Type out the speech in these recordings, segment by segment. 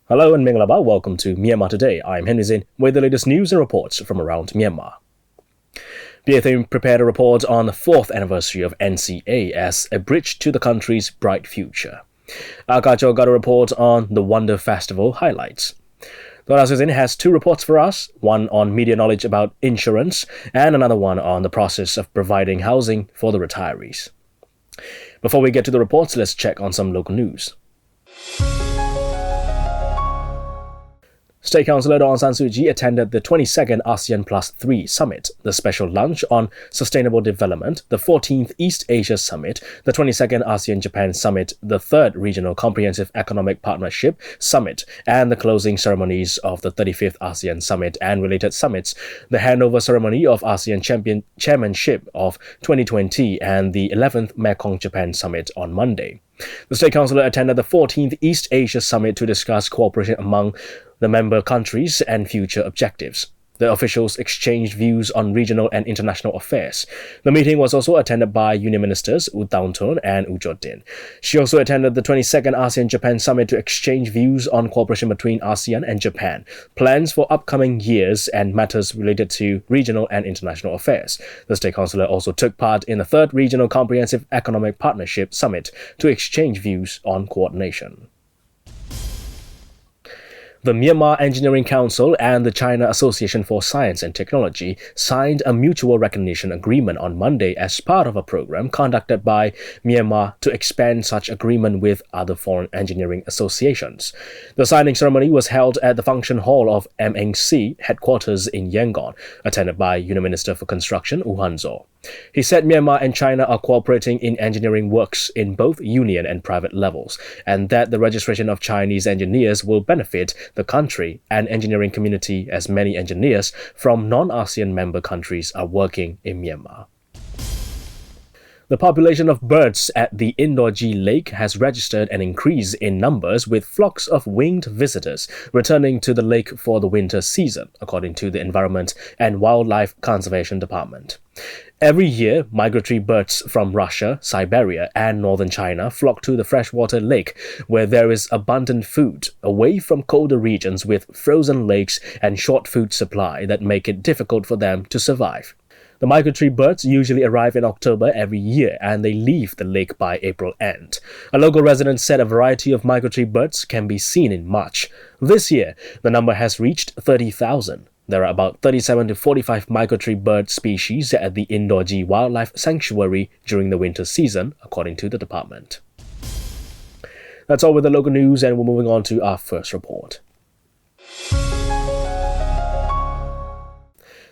Hello and Minglaba, welcome to Myanmar Today. I'm Henry Zin with the latest news and reports from around Myanmar. Vietnam prepared a report on the 4th anniversary of NCA as a bridge to the country's bright future. Akacho got a report on the Wonder Festival highlights. DJ Zin has two reports for us, one on media knowledge about insurance and another one on the process of providing housing for the retirees. Before we get to the reports, let's check on some local news. State Councillor Aung San Suu Kyi attended the 22nd ASEAN Plus 3 Summit, the special lunch on sustainable development, the 14th East Asia Summit, the 22nd ASEAN-Japan Summit, the 3rd Regional Comprehensive Economic Partnership Summit, and the closing ceremonies of the 35th ASEAN Summit and related summits, the handover ceremony of ASEAN Chairmanship of 2020 and the 11th Mekong-Japan Summit on Monday. The State Councillor attended the 14th East Asia Summit to discuss cooperation among the member countries and future objectives. The officials exchanged views on regional and international affairs. The meeting was also attended by Union Ministers U Taunton and U Jodin. She also attended the 22nd ASEAN-Japan Summit to exchange views on cooperation between ASEAN and Japan, plans for upcoming years, and matters related to regional and international affairs. The State Councillor also took part in the 3rd Regional Comprehensive Economic Partnership Summit to exchange views on coordination. The Myanmar Engineering Council and the China Association for Science and Technology signed a mutual recognition agreement on Monday as part of a program conducted by Myanmar to expand such agreement with other foreign engineering associations. The signing ceremony was held at the function hall of MNC headquarters in Yangon, attended by Union Minister for Construction U Hanzo. He said Myanmar and China are cooperating in engineering works in both union and private levels, and that the registration of Chinese engineers will benefit the country and engineering community as many engineers from non-ASEAN member countries are working in Myanmar. The population of birds at the Indorji Lake has registered an increase in numbers, with flocks of winged visitors returning to the lake for the winter season, according to the Environment and Wildlife Conservation Department. Every year, migratory birds from Russia, Siberia, and northern China flock to the freshwater lake, where there is abundant food, away from colder regions with frozen lakes and short food supply that make it difficult for them to survive. The migratory birds usually arrive in October every year, and they leave the lake by April end. A local resident said a variety of migratory birds can be seen in March. This year, the number has reached 30,000. There are about 37 to 45 migratory bird species at the Indorji Wildlife Sanctuary during the winter season, according to the department. That's all with the local news, and we're moving on to our first report.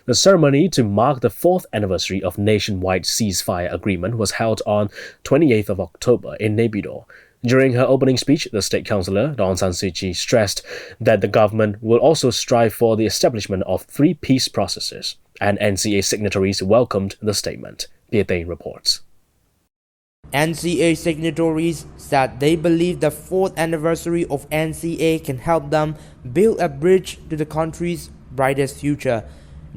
The ceremony to mark the 4th anniversary of nationwide ceasefire agreement was held on 28th of October in Naypyidaw. During her opening speech, the State Councillor Aung San Suu Kyi stressed that the government will also strive for the establishment of 3 peace processes, and NCA signatories welcomed the statement. DJ reports. NCA signatories said they believe the 4th anniversary of NCA can help them build a bridge to the country's brightest future.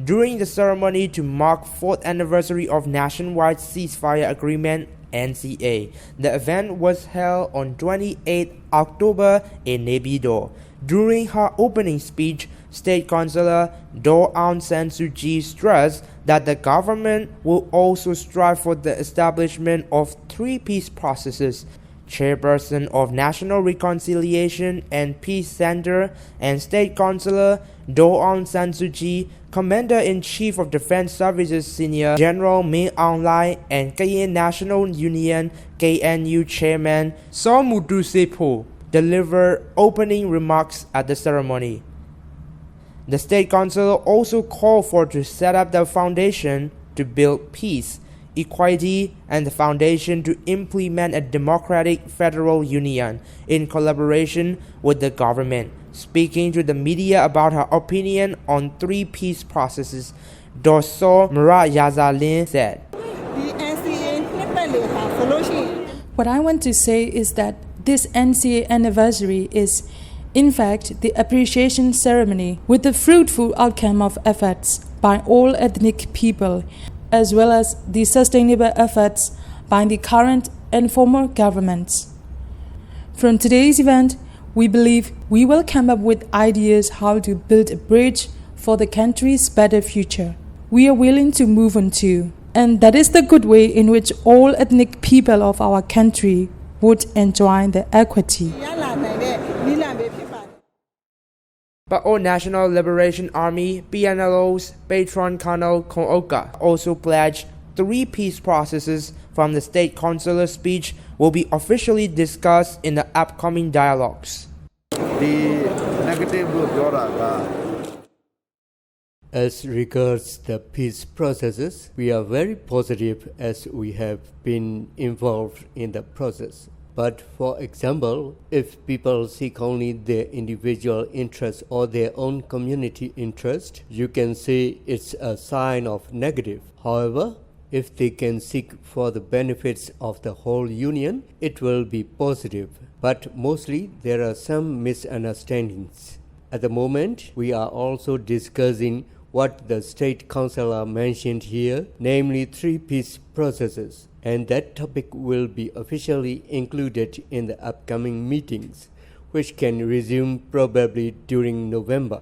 During the ceremony to mark 4th anniversary of Nationwide Ceasefire Agreement NCA, the event was held on 28 October in Naypyidaw. During her opening speech, State Councillor Aung San Suu Kyi stressed that the government will also strive for the establishment of 3 peace processes. Chairperson of National Reconciliation and Peace Center and State Councillor Aung San Suu Kyi, Commander-in-Chief of Defense Services Senior General Min Aung Hlai, and Karen National Union KNU Chairman Somutu Sepo delivered opening remarks at the ceremony. The State Council also called for to set up the foundation to build peace, equality, and the foundation to implement a democratic federal union in collaboration with the government. Speaking to the media about her opinion on 3 peace processes, Dorso Yazalin said, What I want to say is that this NCA anniversary is, in fact, the appreciation ceremony with the fruitful outcome of efforts by all ethnic people, as well as the sustainable efforts by the current and former governments. From today's event, We believe we will come up with ideas how to build a bridge for the country's better future. We are willing to move on too, and that is the good way in which all ethnic people of our country would enjoy the equity. Pao National Liberation Army (PNLO's) Patron Colonel Kooka also pledged 3 peace processes from the state consular speech will be officially discussed in the upcoming dialogues. As regards the peace processes, we are very positive as we have been involved in the process. But for example, if people seek only their individual interest or their own community interest, you can say it's a sign of negative. However, if they can seek for the benefits of the whole union, it will be positive. But mostly there are some misunderstandings. At the moment, we are also discussing what the State Councillor mentioned here, namely 3 peace processes, and that topic will be officially included in the upcoming meetings, which can resume probably during November.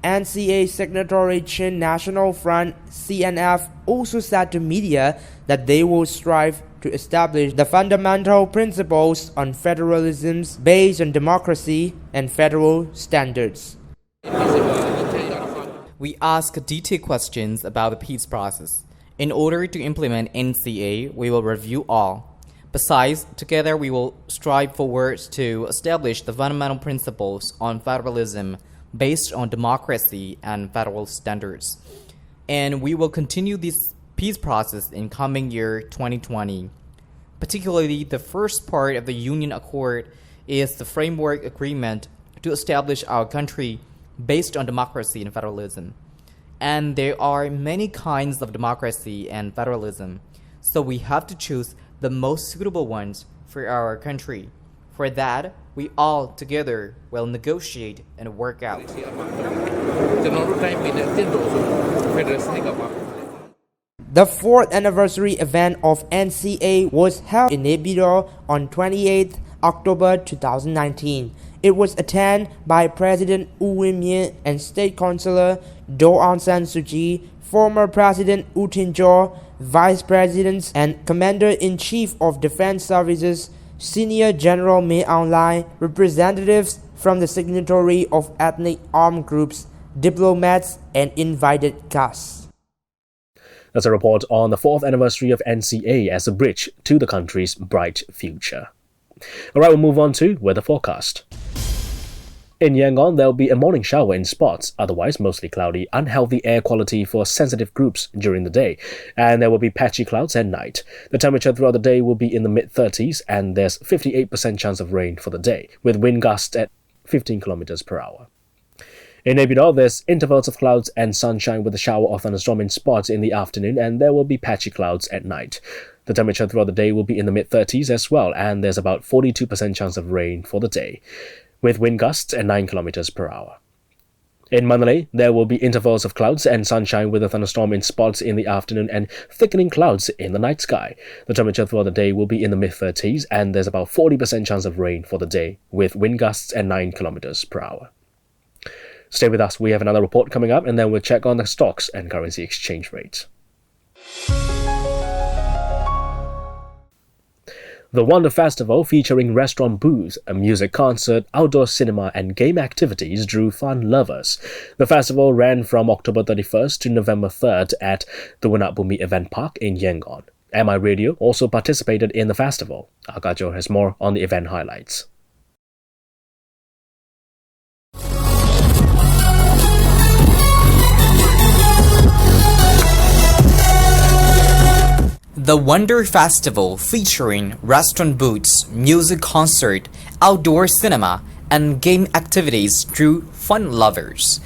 NCA signatory Chin National Front (CNF) also said to media that they will strive to establish the fundamental principles on federalism based on democracy and federal standards. We ask detailed questions about the peace process. In order to implement NCA, we will review all. Besides, together we will strive forward to establish the fundamental principles on federalism based on democracy and federal standards. And we will continue this peace process in coming year 2020. Particularly, the first part of the Union Accord is the framework agreement to establish our country based on democracy and federalism. And there are many kinds of democracy and federalism, so we have to choose the most suitable ones for our country. For that, we all together will negotiate and work out. The 4th anniversary event of NCA was held in Naypyidaw on 28th October 2019. It was attended by President U Win Myint and State Councillor Do Aung San Suu Kyi, former President U Tin Jaw, Vice Presidents and Commander-in-Chief of Defense Services, Senior General Min Aung Hlaing, representatives from the signatory of ethnic armed groups, diplomats, and invited guests. That's a report on the 4th anniversary of NCA as a bridge to the country's bright future. Alright, we'll move on to weather forecast. In Yangon, there will be a morning shower in spots, otherwise mostly cloudy, unhealthy air quality for sensitive groups during the day, and there will be patchy clouds at night. The temperature throughout the day will be in the mid-30s, and there's 58% chance of rain for the day, with wind gusts at 15 km per hour. In Naypyidaw, there's intervals of clouds and sunshine with a shower or thunderstorm in spots in the afternoon, and there will be patchy clouds at night. The temperature throughout the day will be in the mid-30s as well, and there's about 42% chance of rain for the day, with wind gusts at 9 km per hour. In Mandalay, there will be intervals of clouds and sunshine with a thunderstorm in spots in the afternoon and thickening clouds in the night sky. The temperature throughout the day will be in the mid-30s, and there's about 40% chance of rain for the day, with wind gusts at 9 km per hour. Stay with us, we have another report coming up, and then we'll check on the stocks and currency exchange rates. The Wonder Festival, featuring restaurant booths, a music concert, outdoor cinema and game activities, drew fun lovers. The festival ran from October 31st to November 3rd at the Wanakbumi Event Park in Yangon. MI Radio also participated in the festival. Akajo has more on the event highlights. The Wonder Festival, featuring restaurant booths, music concert, outdoor cinema, and game activities, drew fun lovers.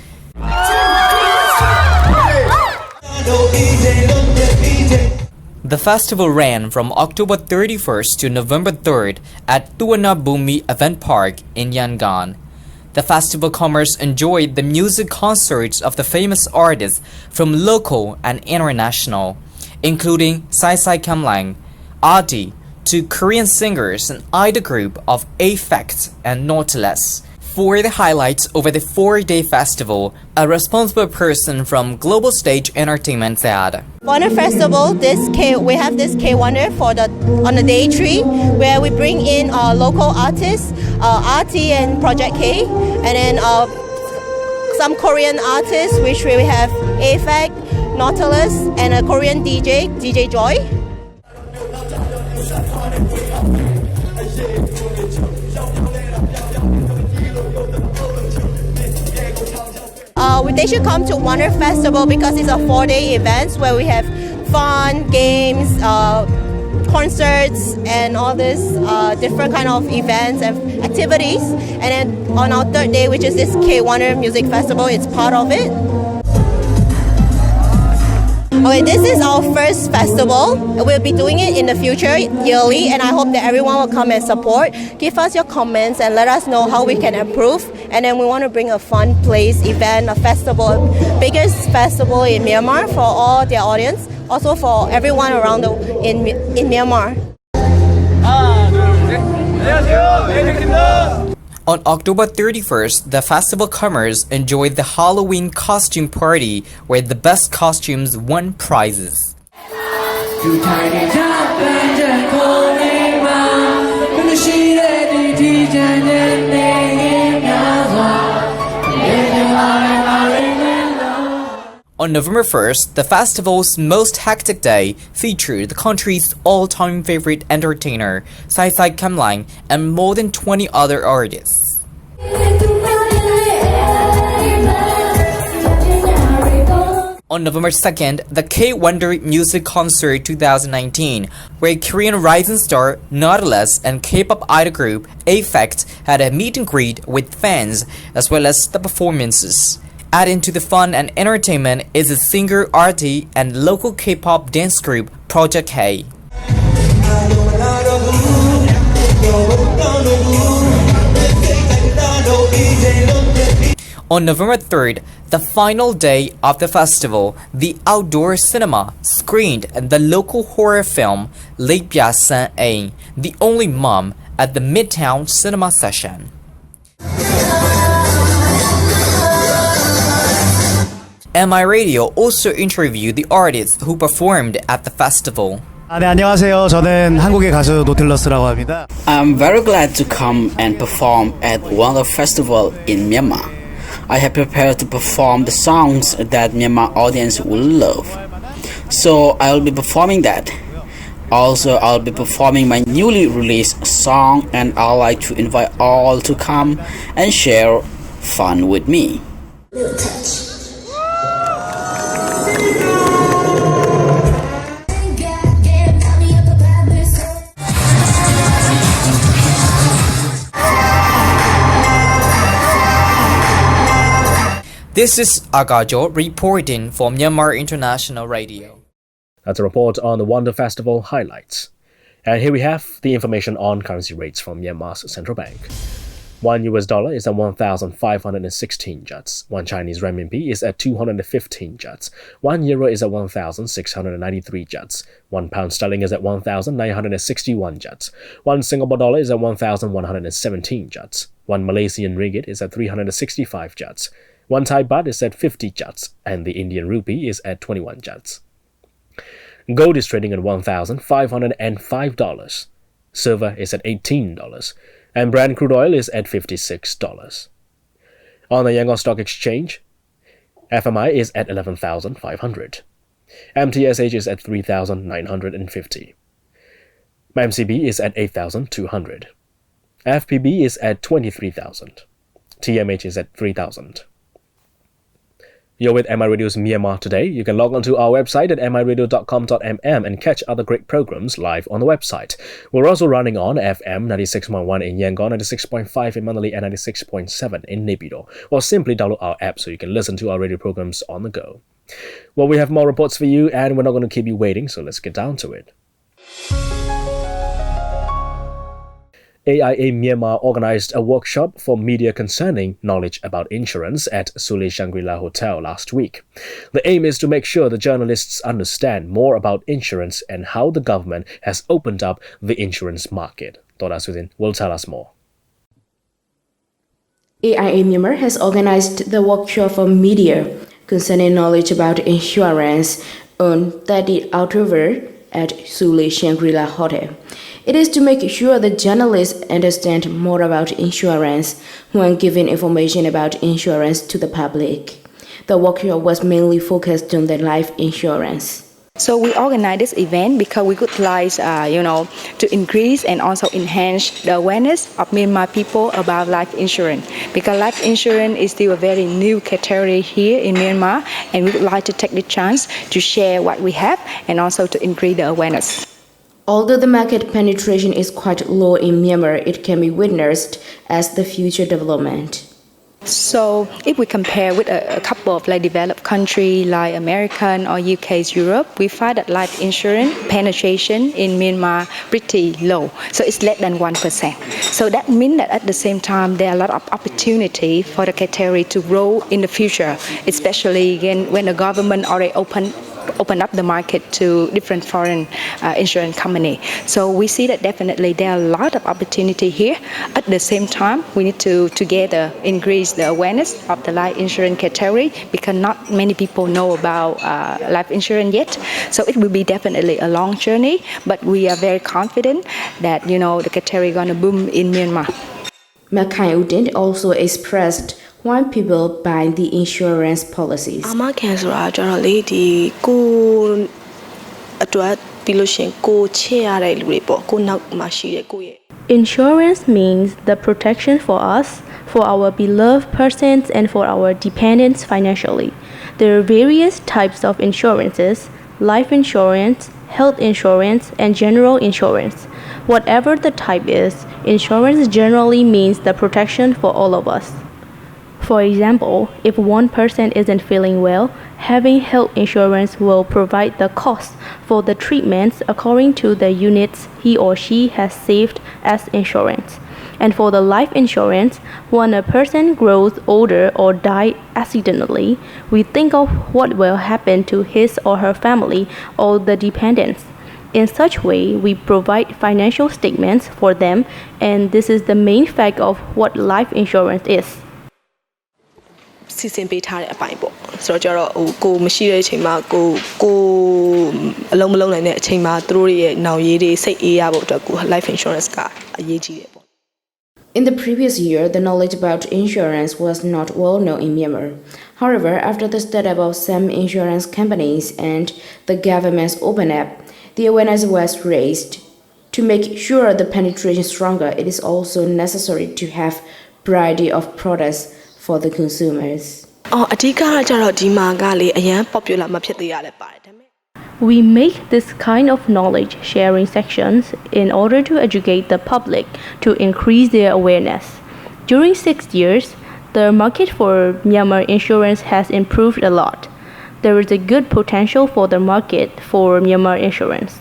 The festival ran from October 31st to November 3rd at Wanakbumi Event Park in Yangon. The festival comers enjoyed the music concerts of the famous artists from local and international, including Sai Sai Kamlang, Adi, to Korean singers and idol group of Affect and Nautilus. For the highlights over the 4-day festival, a responsible person from Global Stage Entertainment said, Wonder Festival, we have this K Wonder on the day 3, where we bring in local artists, RT and Project K, and then some Korean artists, which we have Affect, Nautilus, and a Korean DJ Joy. They should come to Wonder Festival because it's a 4-day event where we have fun, games, concerts, and all this different kind of events and activities. And then on our 3rd day, which is this K Wonder Music Festival, it's part of it. Okay, this is our first festival. We'll be doing it in the future yearly, and I hope that everyone will come and support. Give us your comments and let us know how we can improve. And then we want to bring a fun place, event, a festival, biggest festival in Myanmar for all their audience, also for everyone around in Myanmar. On October 31st, the festival comers enjoyed the Halloween costume party where the best costumes won prizes. On November 1st, the festival's most hectic day featured the country's all-time favorite entertainer, Sai Kamlang, and more than 20 other artists. On November 2nd, the K-Wonder Music Concert 2019, where Korean rising star Nautilus and K-pop idol group Affect had a meet and greet with fans, as well as the performances. Adding to the fun and entertainment is the singer RT and local K-pop dance group Project K. On November 3rd, the final day of the festival, the outdoor cinema screened the local horror film Leipia San A, The Only Mom, at the Midtown Cinema Session. MI Radio also interviewed the artists who performed at the festival. 네, 안녕하세요. 저는 한국의 가수 노틸러스라고 합니다. I'm very glad to come and perform at Wonder Festival in Myanmar. I have prepared to perform the songs that Myanmar audience will love. So I'll be performing that. Also, I'll be performing my newly released song, and I'd like to invite all to come and share fun with me. This is Agajo reporting for Myanmar International Radio. That's a report on the Wonder Festival highlights. And here we have the information on currency rates from Myanmar's central bank. $1 is at 1,516 kyats. 1 Chinese renminbi is at 215 kyats. 1 euro is at 1,693 kyats. 1 pound sterling is at 1,961 kyats. 1 Singapore dollar is at 1,117 kyats. 1 Malaysian ringgit is at 365 kyats. 1 Thai baht is at 50 kyats, and the Indian rupee is at 21 kyats. Gold is trading at $1,505. Silver is at $18, and Brent crude oil is at $56. On the Yangon Stock Exchange, FMI is at 11,500. MTSH is at 3,950. MCB is at 8,200. FPB is at 23,000. TMH is at 3,000. You're with MI Radio's Myanmar Today. You can log on to our website at miradio.com.mm and catch other great programs live on the website. We're also running on FM 96.1 in Yangon, 96.5 in Manali, and 96.7 in Naypyidaw. Or simply download our app so you can listen to our radio programs on the go. Well, we have more reports for you, and we're not going to keep you waiting, so let's get down to it. AIA Myanmar organized a workshop for media concerning knowledge about insurance at Sule Shangri-La Hotel last week. The aim is to make sure the journalists understand more about insurance and how the government has opened up the insurance market. DJ Henry Zin will tell us more. AIA Myanmar has organized the workshop for media concerning knowledge about insurance on 30 October at Sule Shangri-La Hotel. It is to make sure the journalists understand more about insurance when giving information about insurance to the public. The workshop was mainly focused on the life insurance. So we organized this event because we would like, to increase and also enhance the awareness of Myanmar people about life insurance. Because life insurance is still a very new category here in Myanmar, and we would like to take the chance to share what we have and also to increase the awareness. Although the market penetration is quite low in Myanmar, it can be witnessed as the future development. So if we compare with a couple of developed countries like American or UK's Europe, we find that life insurance penetration in Myanmar pretty low. So it's less than 1%. So that means that at the same time, there are a lot of opportunity for the category to grow in the future, especially again when the government already open up the market to different foreign insurance companies. So we see that definitely there are a lot of opportunity here. At the same time, we need to together increase the awareness of the life insurance category because not many people know about life insurance yet. So it will be definitely a long journey, but we are very confident that the category is going to boom in Myanmar. Makai Udin also expressed why people buy the insurance policies. Insurance means the protection for us, for our beloved persons, and for our dependents financially. There are various types of insurances: life insurance, health insurance, and general insurance. Whatever the type is, insurance generally means the protection for all of us. For example, if one person isn't feeling well, having health insurance will provide the cost for the treatments according to the units he or she has saved as insurance. And for the life insurance, when a person grows older or dies accidentally, we think of what will happen to his or her family or the dependents. In such way, we provide financial statements for them, and this is the main fact of what life insurance is. စီစဉ်ပေးထားတဲ့အပိုင်းပေါ့ဆိုတော့ကျတော့ကိုမရှိတဲ့အချိန်မှာကိုအလုံးမလုံးနိုင်တဲ့အချိန်မှာသူတို့ရဲ့နောင်ရေးတွေစိတ်အေးရဖို့အတွက်ကို life insurance ကအရေးကြီးတယ်ပေါ့ In the previous year, the knowledge about insurance was not well known in Myanmar. However, after the startup of some insurance companies and the government's open up, the awareness was raised. To make sure the penetration is stronger, it is also necessary to have variety of products for the consumers. အဓိကကျတော့ဒီမှာကလေအရန် popular မဖြစ်သေးရလဲပါတယ်ဒါပေမဲ့ We make this kind of knowledge sharing sections in order to educate the public to increase their awareness. During 6 years, the market for Myanmar insurance has improved a lot. There is a good potential for the market for Myanmar insurance.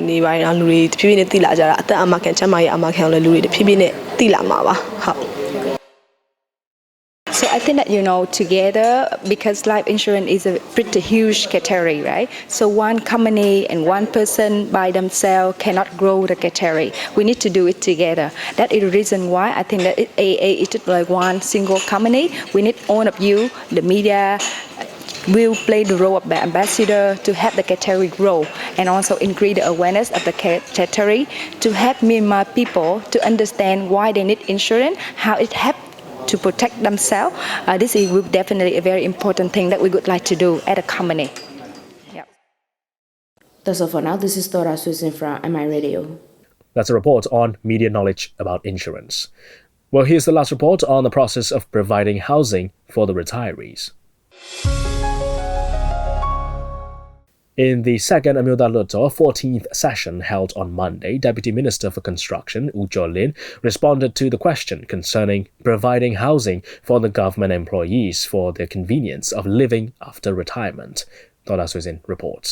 နေပါရင်လူတွေတဖြည်းဖြည်းနဲ့တိလာကြတာအသက်အမခံချမ်းမာရေးအမခံလည်းလူတွေတဖြည်းဖြည်းနဲ့တိလာမှာပါဟုတ် So I think that, together, because life insurance is a pretty huge category, right? So one company and one person by themselves cannot grow the category. We need to do it together. That is the reason why I think that AA is like one single company. We need all of you, the media, will play the role of the ambassador to help the category grow and also increase the awareness of the category to help Myanmar people to understand why they need insurance, how it helps to protect themselves. This is definitely a very important thing that we would like to do at a company. Yep. That's all for now. This is Dora Susan from MI Radio. That's a report on media knowledge about insurance. Well, here's the last report on the process of providing housing for the retirees. In the second Amyoda Luto 14th session held on Monday, Deputy Minister for Construction, Woo Jolin, responded to the question concerning providing housing for the government employees for their convenience of living after retirement. DJ Henry Zin reports.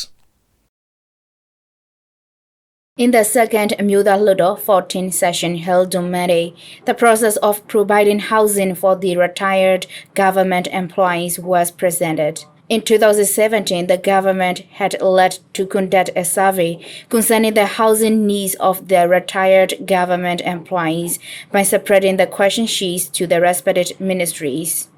In the second Muda Ludo 14 session held on Monday, the process of providing housing for the retired government employees was presented. In 2017, the government had led to conduct a survey concerning the housing needs of the retired government employees by spreading the question sheets to the respective ministries.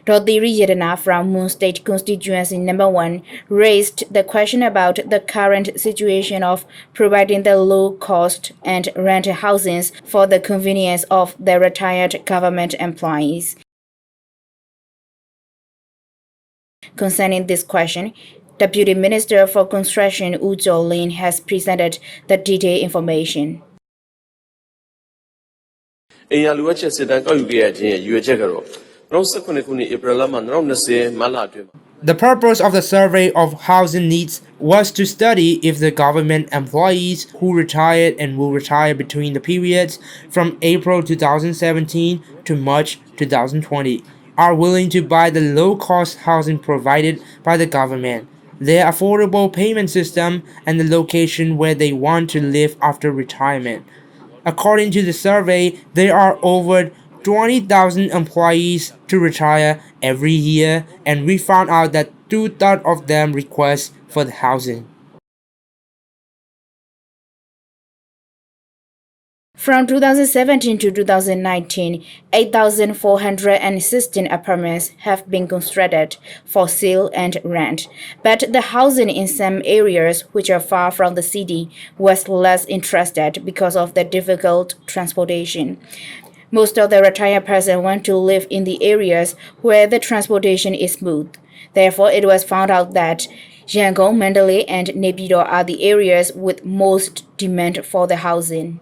Dodiri Yedana from Moon State Constituency Number 1 raised the question about the current situation of providing the low-cost and rented housings for the convenience of the retired government employees. Concerning this question, Deputy Minister for Construction Wu Zhou-lin has presented the detailed information. The purpose of the survey of housing needs was to study if the government employees who retired and will retire between the periods from April 2017 to March 2020 are willing to buy the low-cost housing provided by the government, their affordable payment system, and the location where they want to live after retirement. According to the survey, there are over 20,000 employees to retire every year, and we found out that 2/3 of them request for the housing. From 2017 to 2019, 8,416 apartments have been constructed for sale and rent, but the housing in some areas which are far from the city was less interested because of the difficult transportation. Most of the retired persons want to live in the areas where the transportation is smooth. Therefore, it was found out that Yangon, Mandalay, and Naypyidaw are the areas with most demand for the housing.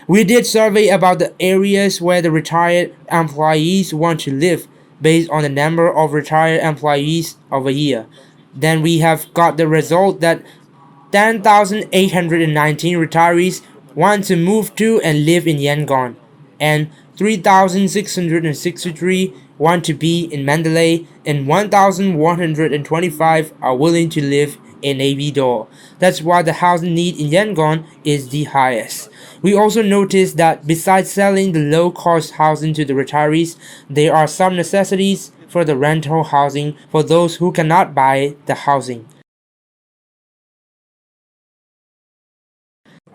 We did survey about the areas where the retired employees want to live based on the number of retired employees of a year. Then we have got the result that 10,819 retirees want to move to and live in Yangon, and 3,663 want to be in Mandalay, and 1,125 are willing to live in Naypyidaw. That's why the housing need in Yangon is the highest. We also noticed that besides selling the low-cost housing to the retirees, there are some necessities for the rental housing for those who cannot buy the housing.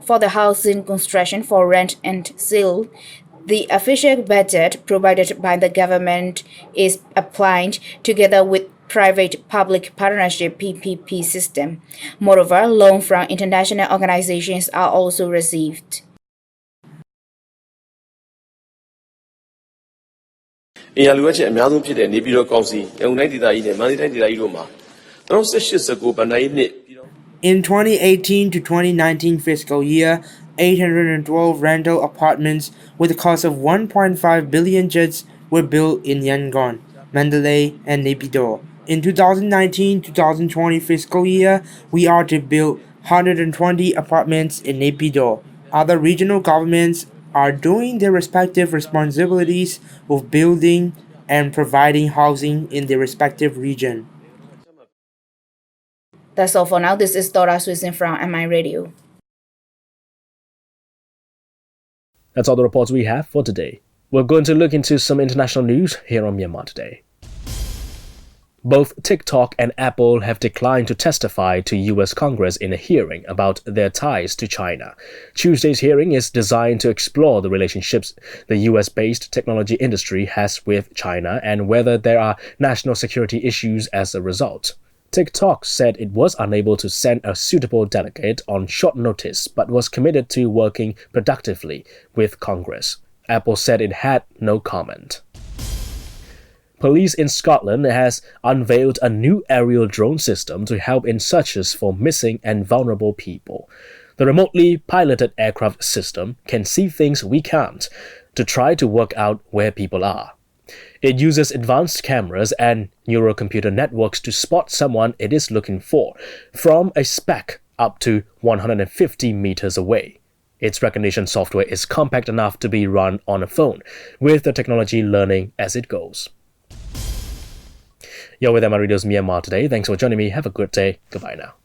For the housing construction for rent and sale, the official budget provided by the government is applied together with private-public partnership PPP system. Moreover, loans from international organizations are also received. In 2018 to 2019 fiscal year, 812 rental apartments with a cost of 1.5 billion kyats were built in Yangon, Mandalay, and Naypyidaw. In 2019-2020 fiscal year, we are to build 120 apartments in Naypyidaw. Other regional governments are doing their respective responsibilities of building and providing housing in their respective region. That's all for now. This is Dora Susan from MI Radio. That's all the reports we have for today. We're going to look into some international news here on Myanmar Today. Both TikTok and Apple have declined to testify to U.S. Congress in a hearing about their ties to China. Tuesday's hearing is designed to explore the relationships the U.S.-based technology industry has with China and whether there are national security issues as a result. TikTok said it was unable to send a suitable delegate on short notice but was committed to working productively with Congress. Apple said it had no comment. Police in Scotland has unveiled a new aerial drone system to help in searches for missing and vulnerable people. The remotely piloted aircraft system can see things we can't to try to work out where people are. It uses advanced cameras and neurocomputer networks to spot someone it is looking for, from a speck up to 150 meters away. Its recognition software is compact enough to be run on a phone, with the technology learning as it goes. You're with Myanmar Radio's Myanmar Today. Thanks for joining me. Have a good day. Goodbye now.